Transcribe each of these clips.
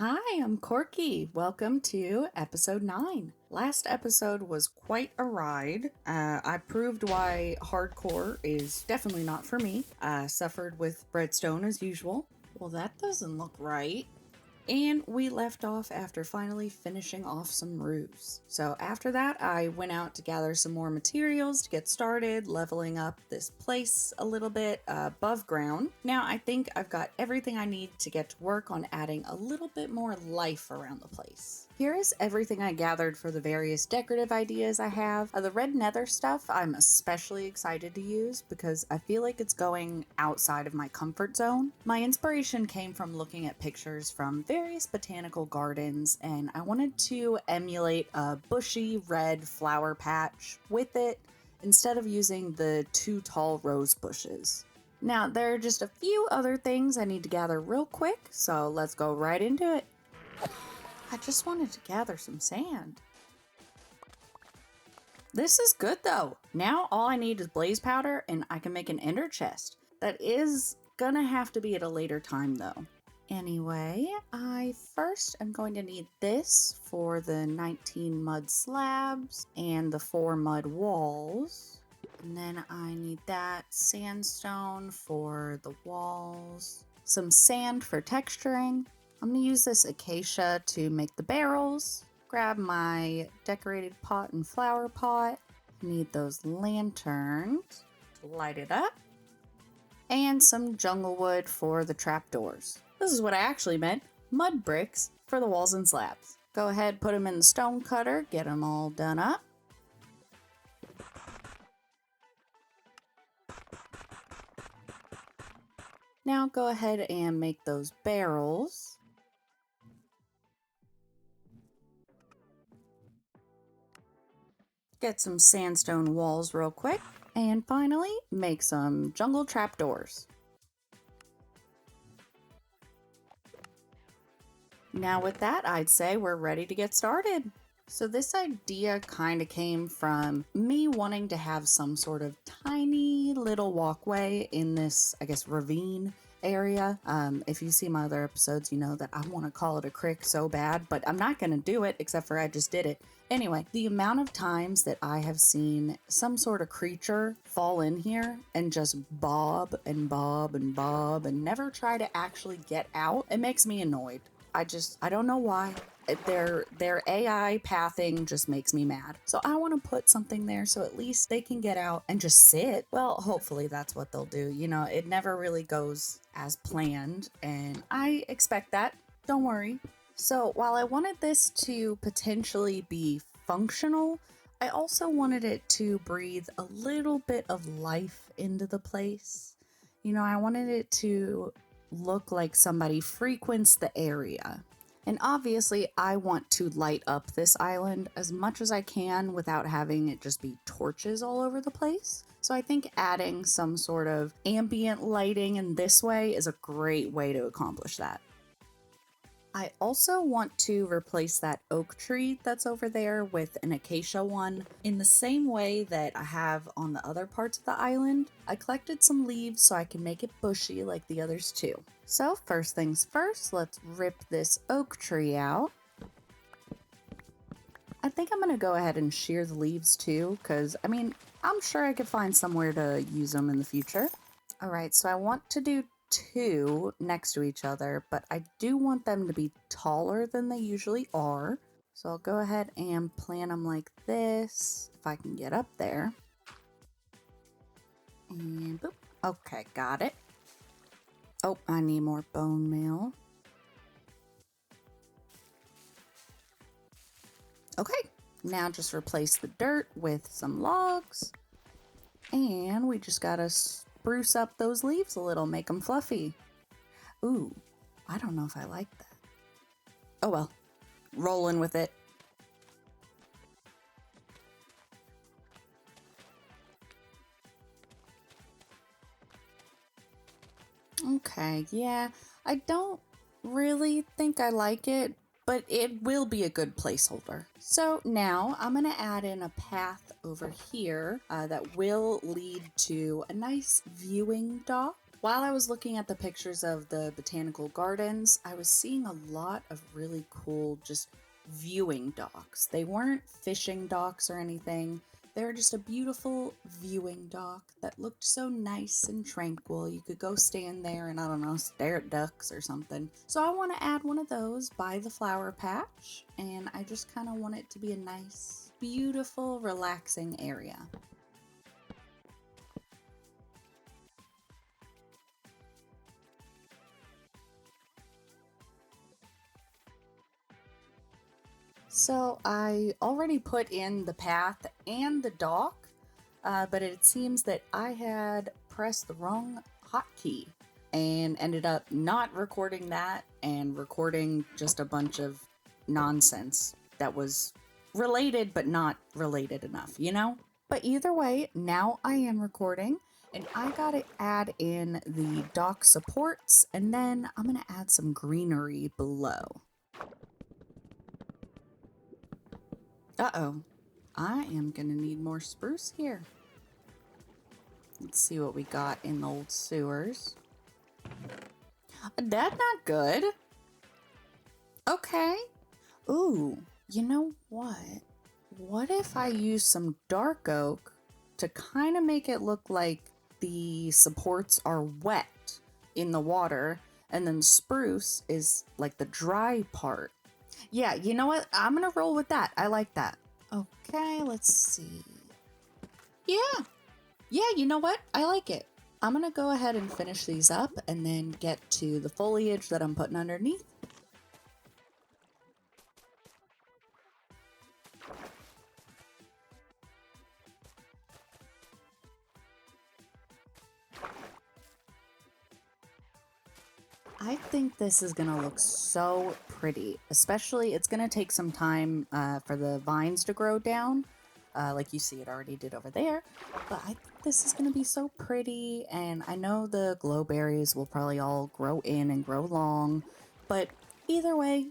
Hi, I'm Corky. Welcome to episode 9. Last episode was quite a ride. I proved why hardcore is definitely not for me. Suffered with Breadstone as usual. Well, that doesn't look right. And we left off after finally finishing off some roofs. So after that, I went out to gather some more materials to get started, leveling up this place a little bit above ground. Now I think I've got everything I need to get to work on adding a little bit more life around the place. Here is everything I gathered for the various decorative ideas I have. The red nether stuff I'm especially excited to use because I feel like it's going outside of my comfort zone. My inspiration came from looking at pictures from various botanical gardens, and I wanted to emulate a bushy red flower patch with it instead of using the two tall rose bushes. Now, there are just a few other things I need to gather real quick, so let's go right into it. I just wanted to gather some sand. This is good though. Now all I need is blaze powder and I can make an ender chest. That is gonna have to be at a later time though. Anyway, I first am going to need this for the 19 mud slabs and the 4 mud walls. And then I need that sandstone for the walls, some sand for texturing. I'm going to use this acacia to make the barrels. Grab my decorated pot and flower pot. Need those lanterns to light it up. And some jungle wood for the trapdoors. This is what I actually meant. Mud bricks for the walls and slabs. Go ahead, put them in the stone cutter, get them all done up. Now go ahead and make those barrels. Get some sandstone walls real quick. And finally, make some jungle trapdoors. Now with that, I'd say we're ready to get started. So this idea kind of came from me wanting to have some sort of tiny little walkway in this, I guess, ravine area. If you see my other episodes, you know that I want to call it a crick so bad, but I'm not going to do it except for I just did it. Anyway, the amount of times that I have seen some sort of creature fall in here and just bob and bob and bob and never try to actually get out, it makes me annoyed. I don't know why. Their AI pathing just makes me mad. So I want to put something there so at least they can get out and just sit. Well, hopefully that's what they'll do. You know, it never really goes as planned, and I expect that. Don't worry. So while I wanted this to potentially be functional, I also wanted it to breathe a little bit of life into the place. You know, I wanted it to look like somebody frequents the area. And obviously, I want to light up this island as much as I can without having it just be torches all over the place. So I think adding some sort of ambient lighting in this way is a great way to accomplish that. I also want to replace that oak tree that's over there with an acacia one in the same way that I have on the other parts of the island. I collected some leaves so I can make it bushy like the others too. So first things first, let's rip this oak tree out. I think I'm going to go ahead and shear the leaves too, because I'm sure I could find somewhere to use them in the future. All right, so I want to do 2 next to each other, but I do want them to be taller than they usually are. So I'll go ahead and plant them like this, if I can get up there. And boop. Okay, got it. Oh, I need more bone meal. Okay, now just replace the dirt with some logs. And we just gotta spruce up those leaves a little, make them fluffy. Ooh, I don't know if I like that. Oh well, rolling with it. Okay, yeah, I don't really think I like it, but it will be a good placeholder. So now I'm going to add in a path over here that will lead to a nice viewing dock. While I was looking at the pictures of the botanical gardens, I was seeing a lot of really cool just viewing docks. They weren't fishing docks or anything. They were just a beautiful viewing dock that looked so nice and tranquil. You could go stand there and, I don't know, stare at ducks or something. So I want to add one of those by the flower patch, and I just kind of want it to be a nice, beautiful, relaxing area. So I already put in the path and the dock, but it seems that I had pressed the wrong hotkey and ended up not recording that and recording just a bunch of nonsense that was related but not related enough, you know? But either way, now I am recording and I gotta add in the dock supports and then I'm gonna add some greenery below. Uh-oh. I am gonna need more spruce here. Let's see what we got in the old sewers. That's not good. Okay. Ooh, you know what? What if I use some dark oak to kind of make it look like the supports are wet in the water, and then spruce is like the dry part? Yeah, you know what? I'm gonna roll with that. I like that. Okay, let's see. Yeah, you know what? I like it. I'm gonna go ahead and finish these up and then get to the foliage that I'm putting underneath. I think this is gonna look so pretty, especially it's gonna take some time for the vines to grow down, like you see it already did over there, but I think this is gonna be so pretty, and I know the glow berries will probably all grow in and grow long, but either way,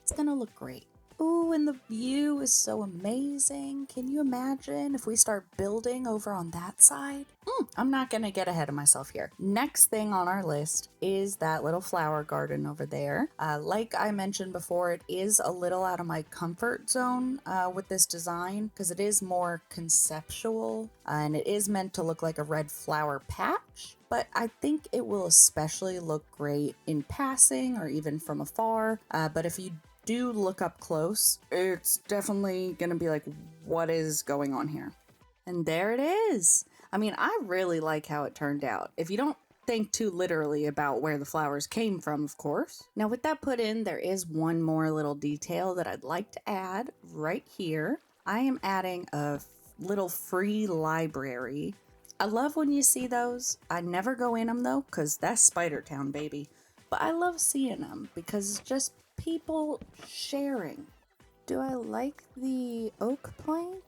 it's gonna look great. Ooh, and the view is so amazing. Can you imagine if we start building over on that side? I'm not gonna get ahead of myself here. Next thing on our list is that little flower garden over there. Like I mentioned before, it is a little out of my comfort zone with this design because it is more conceptual and it is meant to look like a red flower patch. But I think it will especially look great in passing or even from afar. But if you do look up close, it's definitely gonna be like, what is going on here? And there it is. I mean, I really like how it turned out. If you don't think too literally about where the flowers came from, of course. Now, with that put in, there is one more little detail that I'd like to add right here. I am adding a little free library. I love when you see those. I never go in them though, because that's Spider Town, baby. But I love seeing them because it's just people sharing. Do I like the oak plank?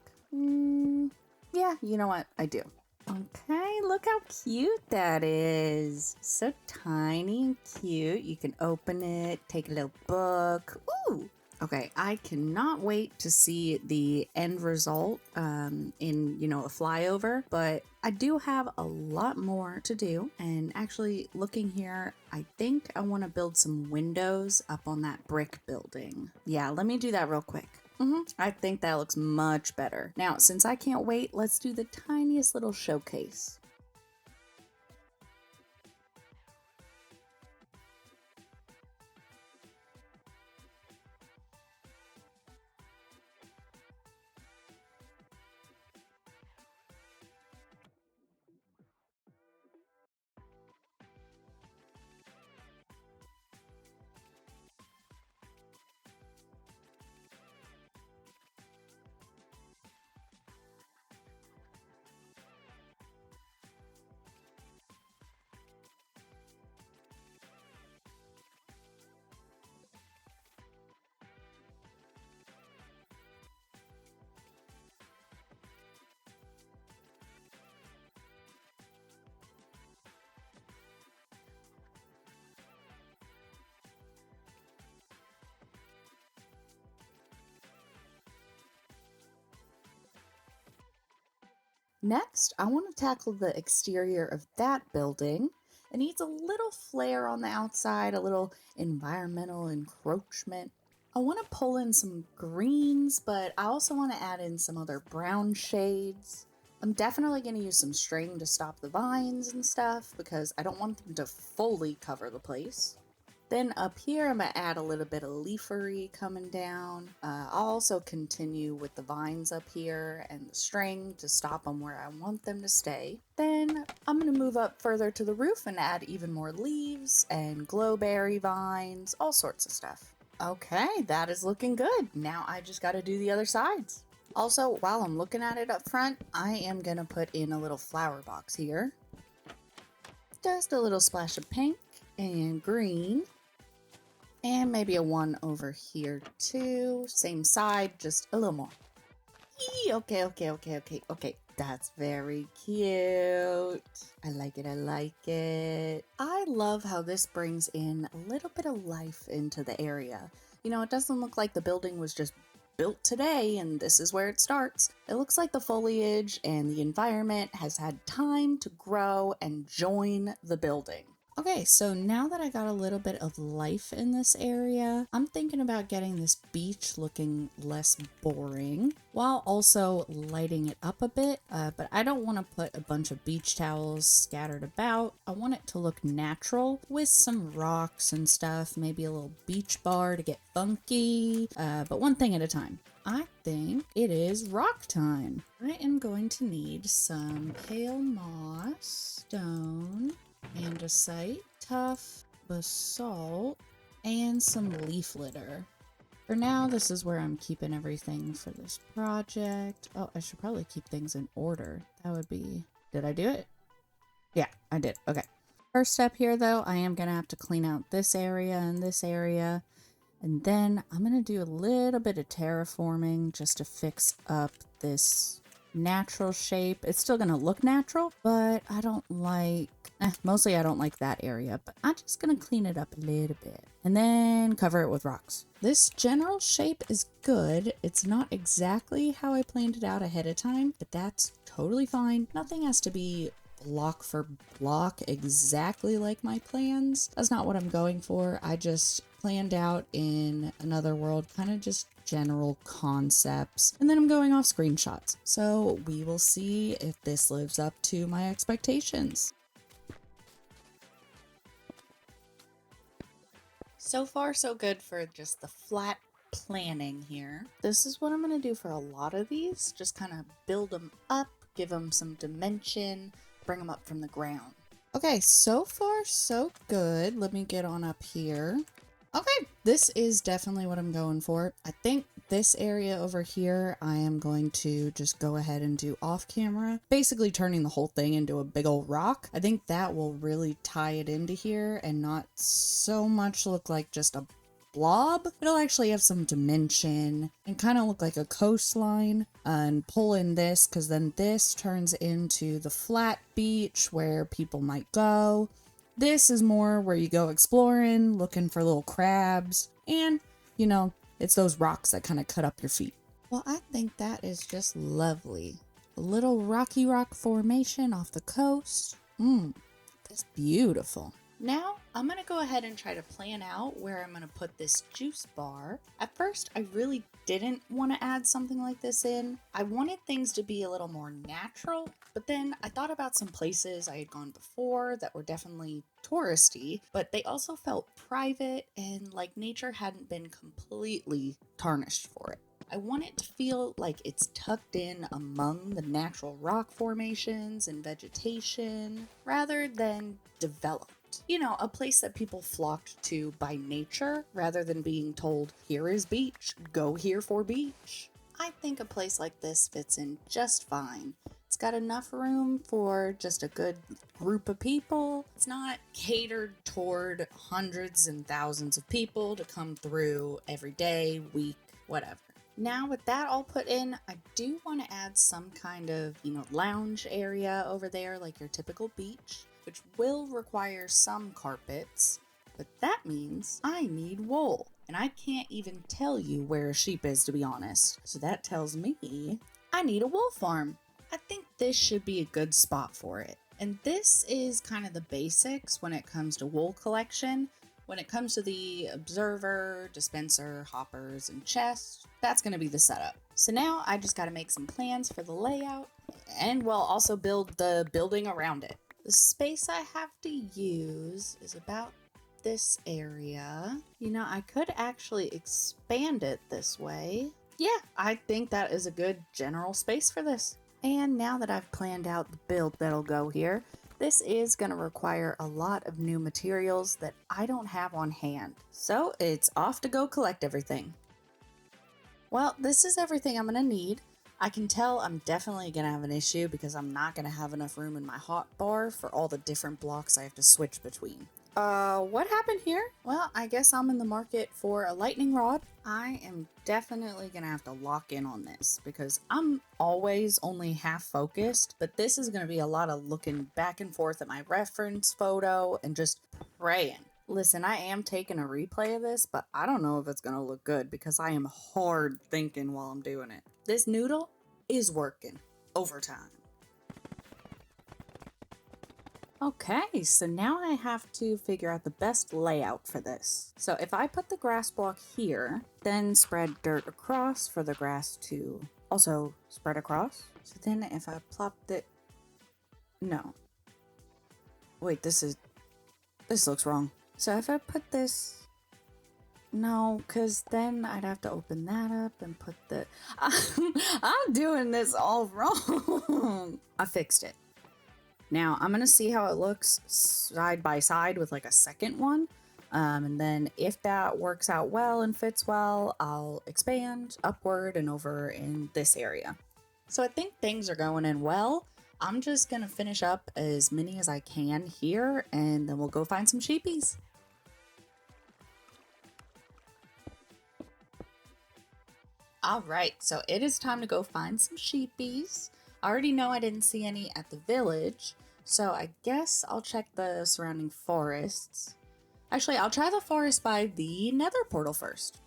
Yeah, you know what? I do. Okay, look how cute that is. So tiny and cute. You can open it, take a little book. Ooh! Okay, I cannot wait to see the end result in, a flyover, but I do have a lot more to do. And actually, looking here, I think I want to build some windows up on that brick building. Yeah, let me do that real quick. I think that looks much better. Now, since I can't wait, let's do the tiniest little showcase. Next, I want to tackle the exterior of that building, It needs a little flair on the outside, a little environmental encroachment. I want to pull in some greens, but I also want to add in some other brown shades. I'm definitely going to use some string to stop the vines and stuff because I don't want them to fully cover the place. Then up here, I'm going to add a little bit of leafery coming down. I'll also continue with the vines up here and the string to stop them where I want them to stay. Then I'm going to move up further to the roof and add even more leaves and glowberry vines, all sorts of stuff. Okay, that is looking good. Now I just got to do the other sides. Also, while I'm looking at it up front, I am going to put in a little flower box here. Just a little splash of pink and green. And maybe a one over here too. Same side, just a little more. Okay. That's very cute. I like it. I love how this brings in a little bit of life into the area. You know, it doesn't look like the building was just built today and this is where it starts. It looks like the foliage and the environment has had time to grow and join the building. Okay, so now that I got a little bit of life in this area, I'm thinking about getting this beach looking less boring while also lighting it up a bit. But I don't want to put a bunch of beach towels scattered about. I want it to look natural with some rocks and stuff, maybe a little beach bar to get funky, but one thing at a time. I think it is rock time. I am going to need some pale moss, stone, andesite, tough, basalt, and some leaf litter. For now, this is where I'm keeping everything for this project. Oh, I should probably keep things in order. That would be... Did I do it? Yeah, I did. Okay. First step here, though, I am going to have to clean out this area and this area. And then I'm going to do a little bit of terraforming just to fix up this natural shape. It's still going to look natural, but I don't like... mostly I don't like that area, but I'm just going to clean it up a little bit and then cover it with rocks. This general shape is good. It's not exactly how I planned it out ahead of time, but that's totally fine. Nothing has to be block for block exactly like my plans. That's not what I'm going for. I just planned out in another world, kind of just general concepts, and then I'm going off screenshots. So we will see if this lives up to my expectations. So far, so good for just the flat planning here. This is what I'm going to do for a lot of these. Just kind of build them up, give them some dimension, bring them up from the ground. Okay, so far, so good. Let me get on up here. Okay, this is definitely what I'm going for. I think this area over here, I am going to just go ahead and do off camera, basically turning the whole thing into a big old rock. I think that will really tie it into here and not so much look like just a blob. It'll actually have some dimension and kind of look like a coastline, and pull in this because then this turns into the flat beach where people might go. This is more where you go exploring, looking for little crabs, and, you know, it's those rocks that kind of cut up your feet. Well, I think that is just lovely. A little rocky rock formation off the coast. That's beautiful. Now, I'm going to go ahead and try to plan out where I'm going to put this juice bar. At first, I really didn't want to add something like this in. I wanted things to be a little more natural, but then I thought about some places I had gone before that were definitely touristy, but they also felt private and like nature hadn't been completely tarnished for it. I want it to feel like it's tucked in among the natural rock formations and vegetation rather than developed. You know, a place that people flocked to by nature rather than being told, here is beach, go here for beach. I think a place like this fits in just fine. It's got enough room for just a good group of people. It's not catered toward hundreds and thousands of people to come through every day, week, whatever. Now with that all put in, I do want to add some kind of, lounge area over there like your typical beach, which will require some carpets, but that means I need wool. And I can't even tell you where a sheep is, to be honest. So that tells me I need a wool farm. I think this should be a good spot for it. And this is kind of the basics when it comes to wool collection. When it comes to the observer, dispenser, hoppers, and chests, that's going to be the setup. So now I just got to make some plans for the layout, and we'll also build the building around it. The space I have to use is about this area. You know, I could actually expand it this way. Yeah, I think that is a good general space for this. And now that I've planned out the build that'll go here, this is going to require a lot of new materials that I don't have on hand. So it's off to go collect everything. Well, this is everything I'm going to need. I can tell I'm definitely going to have an issue because I'm not going to have enough room in my hotbar for all the different blocks I have to switch between. What happened here? Well, I guess I'm in the market for a lightning rod. I am definitely gonna have to lock in on this because I'm always only half focused, but this is gonna be a lot of looking back and forth at my reference photo and just praying. Listen, I am taking a replay of this, but I don't know if it's gonna look good because I am hard thinking while I'm doing it. This noodle is working overtime. Okay, so now I have to figure out the best layout for this. So if I put the grass block here, then spread dirt across for the grass to also spread across. So then if I plopped it, no. Wait, this looks wrong. So if I put this, no, because then I'd have to open that up and put the, I'm doing this all wrong. I fixed it. Now I'm gonna see how it looks side by side with like a second one. And then if that works out well and fits well, I'll expand upward and over in this area. So I think things are going in well. I'm just gonna finish up as many as I can here and then we'll go find some sheepies. All right, so it is time to go find some sheepies. I already know I didn't see any at the village, so I guess I'll check the surrounding forests. Actually, I'll try the forest by the nether portal first.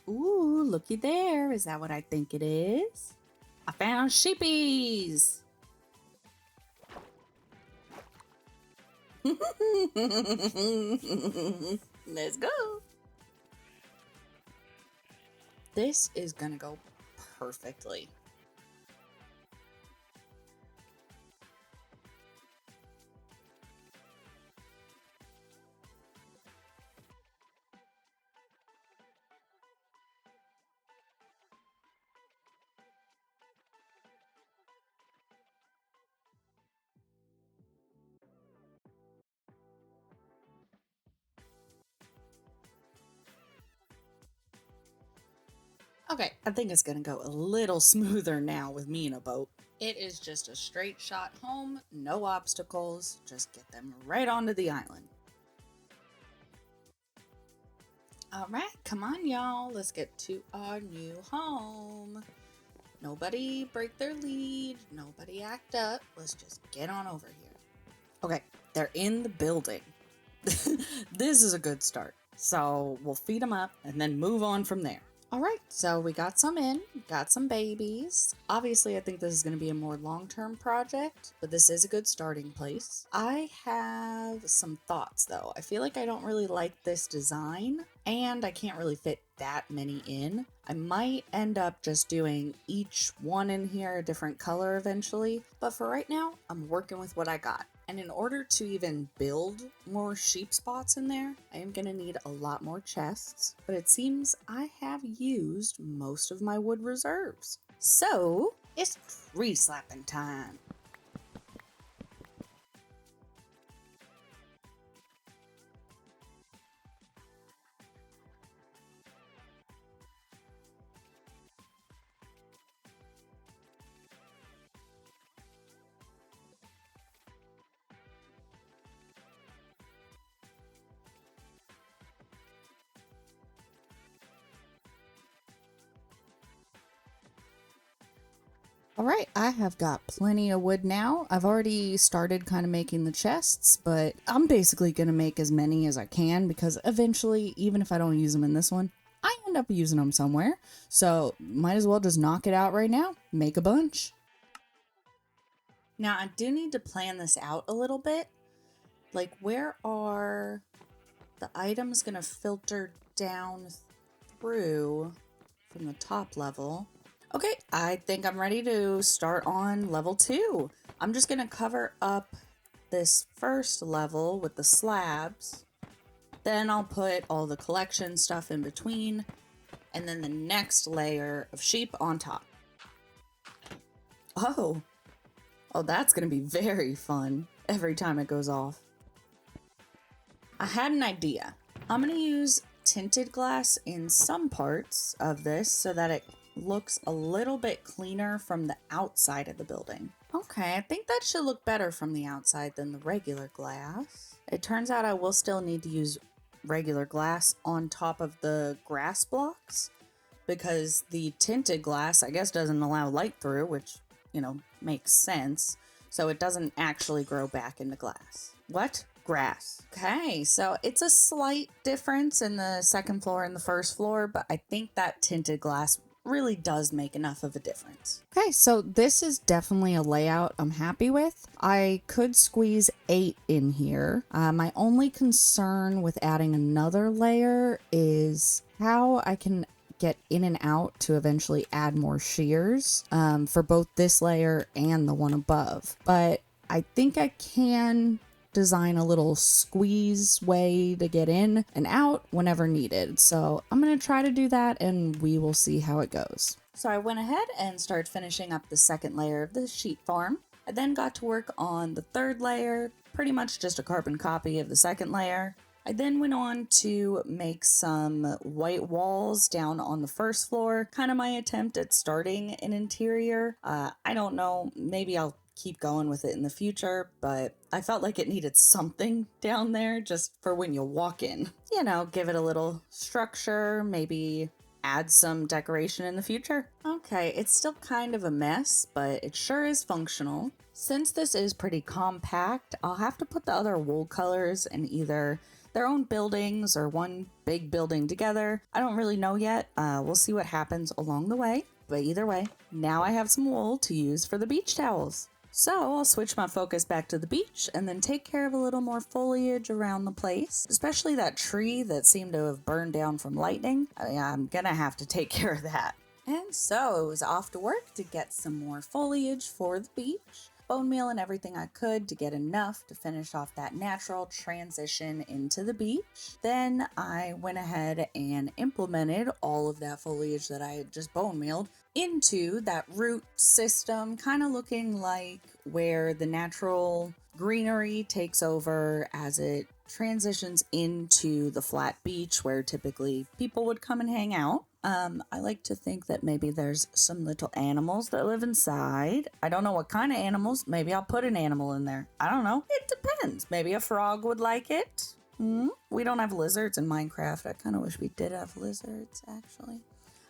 Ooh, looky there. Is that what I think it is? I found sheepies! Let's go! This is gonna go perfectly. Okay, I think it's gonna go a little smoother now with me in a boat. It is just a straight shot home, no obstacles, just get them right onto the island. Alright, come on y'all, let's get to our new home. Nobody break their lead, nobody act up, let's just get on over here. Okay, they're in the building. This is a good start. So we'll feed them up and then move on from there. All right, so we got some in, got some babies. Obviously, I think this is going to be a more long-term project, but this is a good starting place. I have some thoughts though. I feel like I don't really like this design and I can't really fit that many in. I might end up just doing each one in here a different color eventually, but for right now, I'm working with what I got. And in order to even build more sheep spots in there, I am going to need a lot more chests, but it seems I have used most of my wood reserves. So, it's tree slapping time. All right, I have got plenty of wood now. I've already started kind of making the chests, but I'm basically going to make as many as I can because eventually, even if I don't use them in this one, end up using them somewhere. So might as well just knock it out right now. Make a bunch. Now I do need to plan this out a little bit. Like, where are the items gonna filter down through from the top level? Okay, I think I'm ready to start on level 2. I'm just gonna cover up this first level with the slabs. Then I'll put all the collection stuff in between, and then the next layer of sheep on top. Oh, that's gonna be very fun every time it goes off. I had an idea. I'm gonna use tinted glass in some parts of this so that it looks a little bit cleaner from the outside of the building. Okay, I think that should look better from the outside than the regular glass. It turns out I will still need to use regular glass on top of the grass blocks because the tinted glass, I guess, doesn't allow light through, which, makes sense. So it doesn't actually grow back into glass. What? Grass. Okay, so it's a slight difference in the second floor and the first floor, but I think that tinted glass really does make enough of a difference. Okay, so this is definitely a layout I'm happy with. I could squeeze 8 in here. My only concern with adding another layer is how I can get in and out to eventually add more shears for both this layer and the one above. But I think I can design a little squeeze way to get in and out whenever needed. So I'm going to try to do that and we will see how it goes. So I went ahead and started finishing up the second layer of the sheep farm. I then got to work on the third layer, pretty much just a carbon copy of the second layer. I then went on to make some white walls down on the first floor, kind of my attempt at starting an interior. I don't know, maybe I'll keep going with it in the future, but I felt like it needed something down there just for when you walk in. Give it a little structure, maybe add some decoration in the future. Okay, it's still kind of a mess, but it sure is functional. Since this is pretty compact, I'll have to put the other wool colors in either their own buildings or one big building together. I don't really know yet. We'll see what happens along the way. But either way, now I have some wool to use for the beach towels. So I'll switch my focus back to the beach and then take care of a little more foliage around the place, especially that tree that seemed to have burned down from lightning. I'm gonna have to take care of that. And so it was off to work to get some more foliage for the beach. Bone meal and everything I could to get enough to finish off that natural transition into the beach. Then I went ahead and implemented all of that foliage that I had just bone mealed into that root system, kind of looking like where the natural greenery takes over as it transitions into the flat beach where typically people would come and hang out. I like to think that maybe there's some little animals that live inside. I don't know what kind of animals. Maybe I'll put an animal in there. I don't know. It depends. Maybe a frog would like it. We don't have lizards in Minecraft. I kind of wish we did have lizards, actually.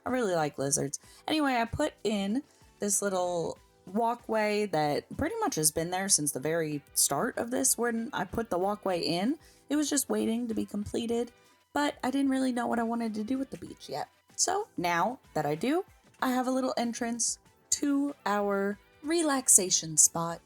I really like lizards. Anyway, I put in this little walkway that pretty much has been there since the very start of this. When I put the walkway in, it was just waiting to be completed, but I didn't really know what I wanted to do with the beach yet. So now that I do, I have a little entrance to our relaxation spot.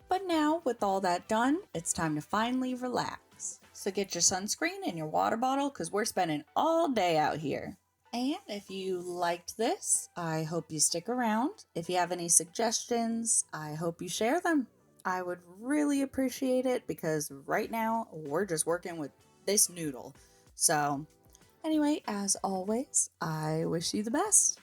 But now, with all that done, it's time to finally relax. So get your sunscreen and your water bottle because we're spending all day out here. And if you liked this, I hope you stick around. If you have any suggestions, I hope you share them. I would really appreciate it because right now we're just working with this noodle. So anyway, as always, I wish you the best.